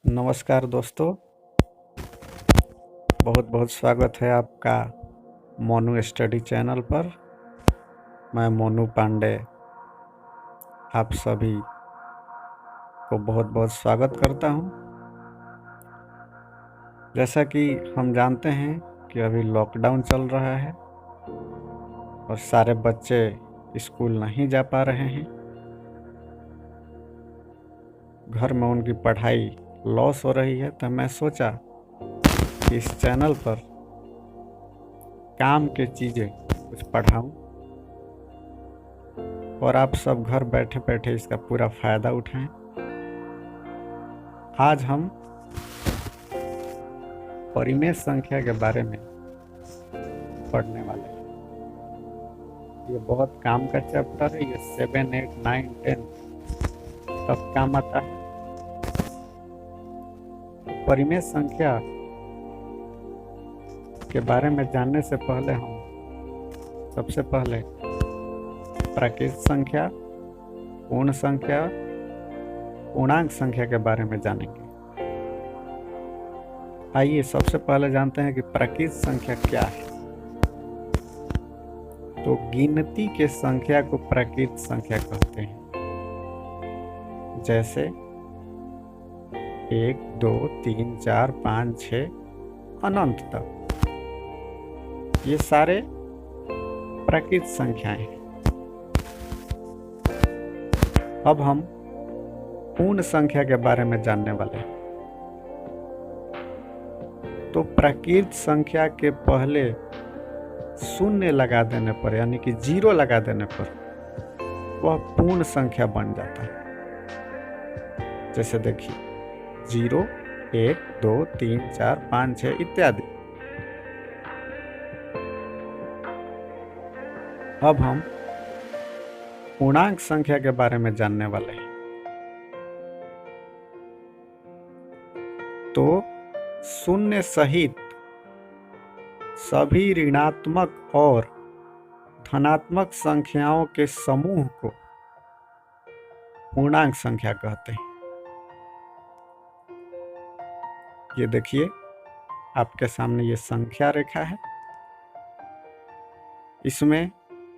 नमस्कार दोस्तों, बहुत बहुत स्वागत है आपका मोनू स्टडी चैनल पर। मैं मोनू पांडे आप सभी को बहुत बहुत स्वागत करता हूं। जैसा कि हम जानते हैं कि अभी लॉकडाउन चल रहा है और सारे बच्चे स्कूल नहीं जा पा रहे हैं। घर में उनकी पढ़ाई लॉस हो रही है, तो मैं सोचा कि इस चैनल पर काम की चीज़ें कुछ पढ़ाऊं और आप सब घर बैठे बैठे इसका पूरा फ़ायदा उठाएं। आज हम परिमेय संख्या के बारे में पढ़ने वाले हैं। ये बहुत काम का चैप्टर है। ये 7, 8, 9, 10 तक काम आता है। परिमेय संख्या के बारे में जानने से पहले हम सबसे पहले प्राकृत संख्या, पूर्ण संख्या, पूर्णांक संख्या के बारे में जानेंगे। आइए सबसे पहले जानते हैं कि प्राकृत संख्या क्या है। तो गिनती के संख्या को प्राकृत संख्या कहते हैं। जैसे 1, 2, 3, 4, 5, 6 अनंत तक, ये सारे प्राकृत संख्याएं हैं। अब हम पूर्ण संख्या के बारे में जानने वाले हैं। तो प्राकृत संख्या के पहले शून्य लगा देने पर, यानी कि 0 लगा देने पर, वह पूर्ण संख्या बन जाता है। जैसे देखिए 0, 1, 2, 3, 4, 5, 6 इत्यादि। अब हम पूर्णांक संख्या के बारे में जानने वाले हैं। तो शून्य सहित सभी ऋणात्मक और धनात्मक संख्याओं के समूह को पूर्णांक संख्या कहते हैं। ये देखिए आपके सामने ये संख्या रेखा है। इसमें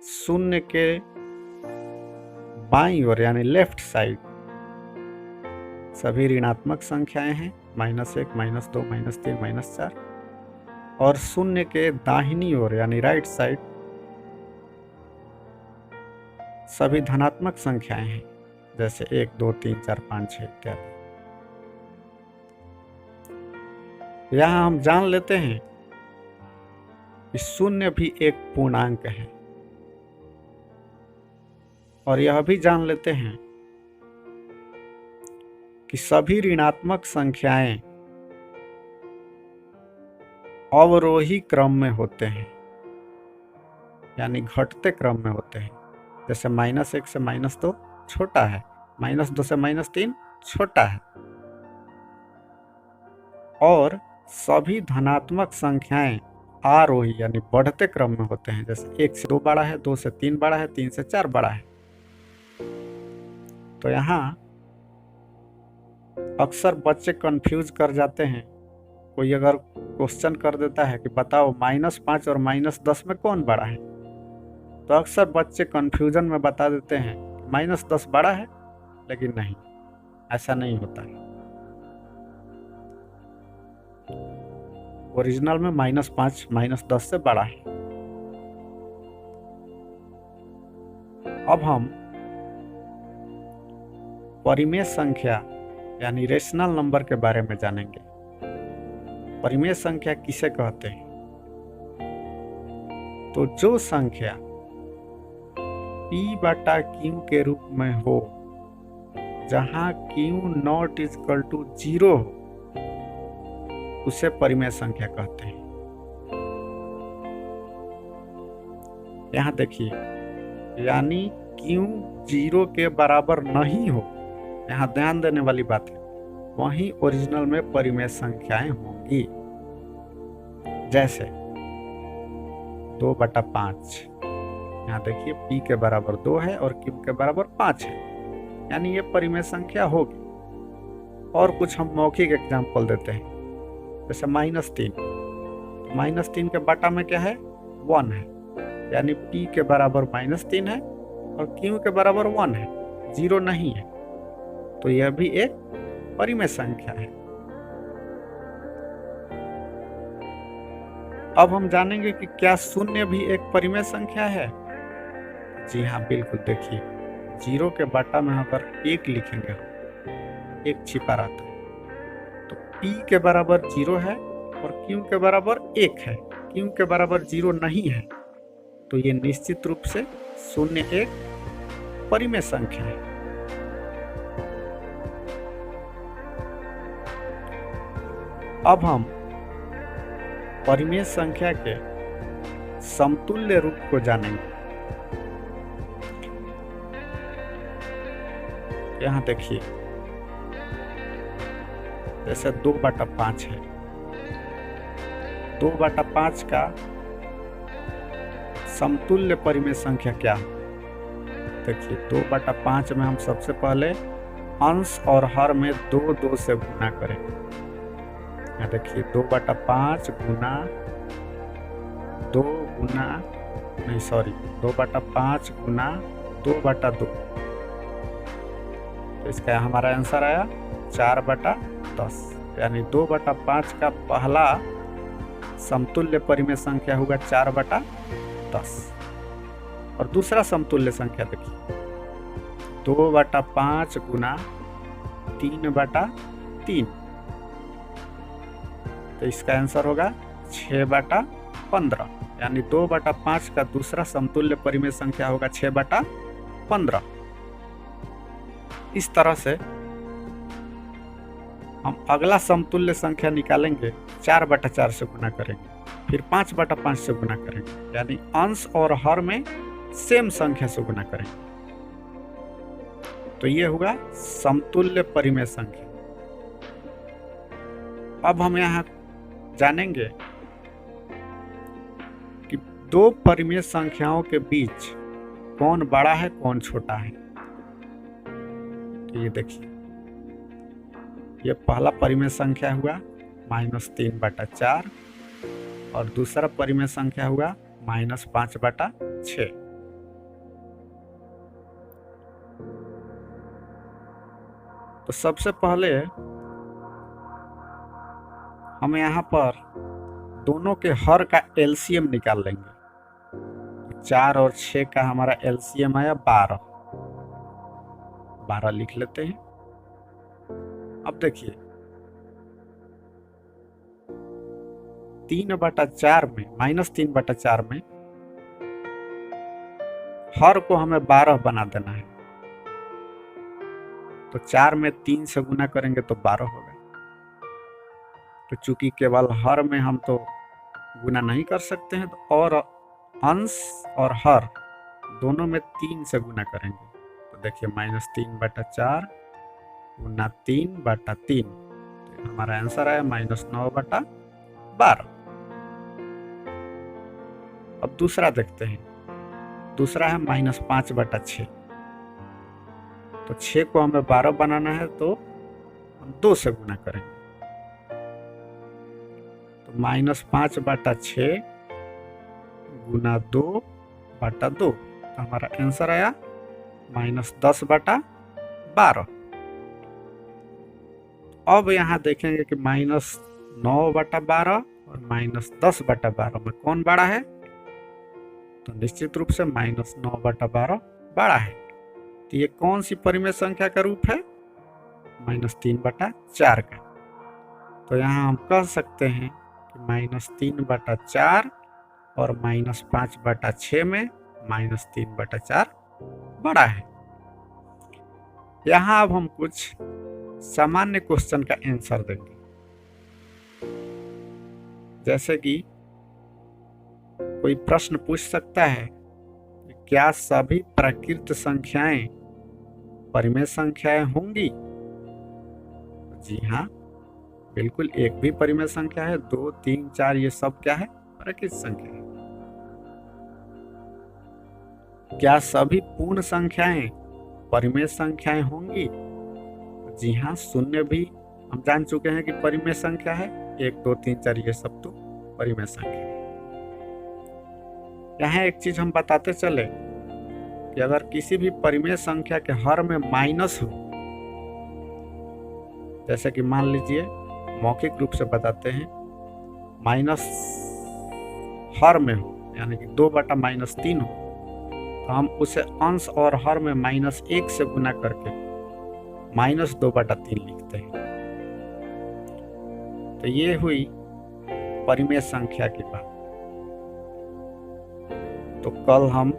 शून्य के बाईं ओर यानी लेफ्ट साइड सभी ऋणात्मक संख्याएं हैं, -1, -2, -3, -4। और शून्य के दाहिनी ओर यानी राइट साइड सभी धनात्मक संख्याएं हैं, जैसे 1, 2, 3, 4, 5, 6 इत्यादि। यहाँ हम जान लेते हैं कि शून्य भी एक पूर्णांक है, और यह भी जान लेते हैं कि सभी ऋणात्मक संख्याएं अवरोही क्रम में होते हैं, यानी घटते क्रम में होते हैं। जैसे -1 से -2 छोटा है, -2 से -3 छोटा है। और सभी धनात्मक संख्याएं आरोही यानी बढ़ते क्रम में होते हैं। जैसे 1 से 2 बड़ा है, 2 से 3 बड़ा है, 3 से 4 बड़ा है। तो यहाँ अक्सर बच्चे कंफ्यूज कर जाते हैं। कोई अगर क्वेश्चन कर देता है कि बताओ -5 और -10 में कौन बड़ा है, तो अक्सर बच्चे कंफ्यूजन में बता देते हैं -10 बड़ा है, लेकिन नहीं, ऐसा नहीं होता है। ओरिजिनल में -5 -10 से बड़ा है। अब हम परिमेय संख्या यानी रेशनल नंबर के बारे में जानेंगे। परिमेय संख्या किसे कहते हैं? तो जो संख्या P/Q के रूप में हो, जहां Q ≠ 0 हो, उसे परिमेय संख्या कहते हैं। यहाँ देखिए, यानी Q 0 के बराबर नहीं हो, यहाँ ध्यान देने वाली बात है, वहीं ओरिजिनल में परिमेय संख्याएं होंगी। जैसे 2/5, यहाँ देखिए P के बराबर 2 है और Q के बराबर 5 है, यानी ये परिमेय संख्या होगी। और कुछ हम मौखिक एग्जाम्पल देते हैं, जैसे -3। -3 के बटा में क्या है? 1 है, यानी p के बराबर -3 है और q के बराबर 1 है, 0 नहीं है, तो यह भी एक परिमेय संख्या है। अब हम जानेंगे कि क्या शून्य भी एक परिमेय संख्या है। जी हाँ, बिल्कुल। देखिए, 0 के बटा में अगर 1 लिखेंगे, हम 1 छिपा रहता है, तो p के बराबर 0 है और q के बराबर 1 है, q के बराबर 0 नहीं है, तो ये निश्चित रूप से शून्य एक परिमेय संख्या है। अब हम परिमेय संख्या के समतुल्य रूप को जानेंगे। यहाँ देखिए, जैसे 2/5 है, 2/5 का समतुल्य परिमेय संख्या क्या है? देखिए, 2/5 में हम सबसे पहले अंश और हर में 2 से गुना करेंगे। यहाँ देखिए, 2/5 गुना 2 गुना 2/5 गुना 2/2, तो इसका हमारा आंसर आया 4/10, यानी 2/5 का पहला समतुल्य परिमेय संख्या होगा 4/10। और दूसरा समतुल्य संख्या देखिए, 2/5 गुना 3/3, तो इसका आंसर होगा 6/15, यानी 2/5 का दूसरा समतुल्य परिमेय संख्या होगा 6/15। इस तरह से हम अगला समतुल्य संख्या निकालेंगे, 4/4 से गुना करेंगे, फिर 5/5 से गुना करेंगे, यानी अंश और हर में सेम संख्या से गुना करेंगे, तो ये होगा समतुल्य परिमेय संख्या। अब हम यहाँ जानेंगे कि दो परिमेय संख्याओं के बीच कौन बड़ा है कौन छोटा है। तो ये देखिए, ये पहला परिमेय संख्या हुआ -3/4 और दूसरा परिमेय संख्या हुआ -5/6। तो सबसे पहले हम यहाँ पर दोनों के हर का एलसीएम निकाल लेंगे। 4 और 6 का हमारा एलसीएम आया 12, 12 लिख लेते हैं। अब देखिए, 3/4 में -3/4 में हर को हमें 12 बना देना है, तो 4 में 3 से गुना करेंगे तो 12 होगा। तो चूंकि केवल हर में हम तो गुना नहीं कर सकते हैं, तो और अंश और हर दोनों में 3 से गुना करेंगे, तो देखिए -3/4 गुना 3/3, तो हमारा आंसर आया -9/12। अब दूसरा देखते हैं, दूसरा है -5/6, तो 6 को हमें 12 बनाना है, तो हम 2 से गुना करेंगे, तो -5/6 गुना 2/2, तो हमारा आंसर आया -10/12। अब यहाँ देखेंगे कि -9/12 और -10/12 में कौन बड़ा है, तो निश्चित रूप से -9/12 बड़ा है। तो ये कौन सी परिमेय संख्या का रूप है? -3/4 का। तो यहाँ हम कह सकते हैं कि -3/4 और -5/6 में -3/4 बड़ा है। यहाँ अब हम कुछ सामान्य क्वेश्चन का आंसर देंगे, जैसे कि कोई प्रश्न पूछ सकता है कि क्या सभी प्राकृत संख्याएं परिमेय संख्याएं होंगी? जी हाँ, बिल्कुल, एक भी परिमेय संख्या है, 2, 3, 4 ये सब क्या है? प्राकृत संख्या है। क्या सभी पूर्ण संख्याएं परिमेय संख्याएं होंगी? जी हाँ, शून्य भी हम जान चुके हैं कि परिमेय संख्या है 1 2 3 4, ये सब तो परिमेय संख्या है। यहाँ एक चीज हम बताते चले कि अगर किसी भी परिमेय संख्या के हर में माइनस हो, जैसे कि मान लीजिए मौखिक रूप से बताते हैं, माइनस हर में हो यानी कि 2/-3 हो, तो हम उसे अंश और हर में -1 से गुना करके -2/3 लिखते हैं। तो ये हुई परिमेय संख्या की बात। तो कल हम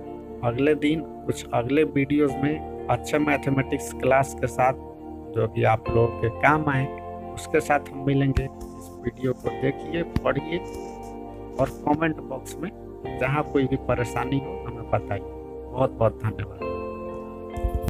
अगले दिन कुछ अगले वीडियोस में अच्छे मैथमेटिक्स क्लास के साथ, जो कि आप लोगों के काम आए, उसके साथ हम मिलेंगे। इस वीडियो को देखिए, पढ़िए और कमेंट बॉक्स में जहाँ कोई भी परेशानी हो हमें बताइए। बहुत बहुत धन्यवाद।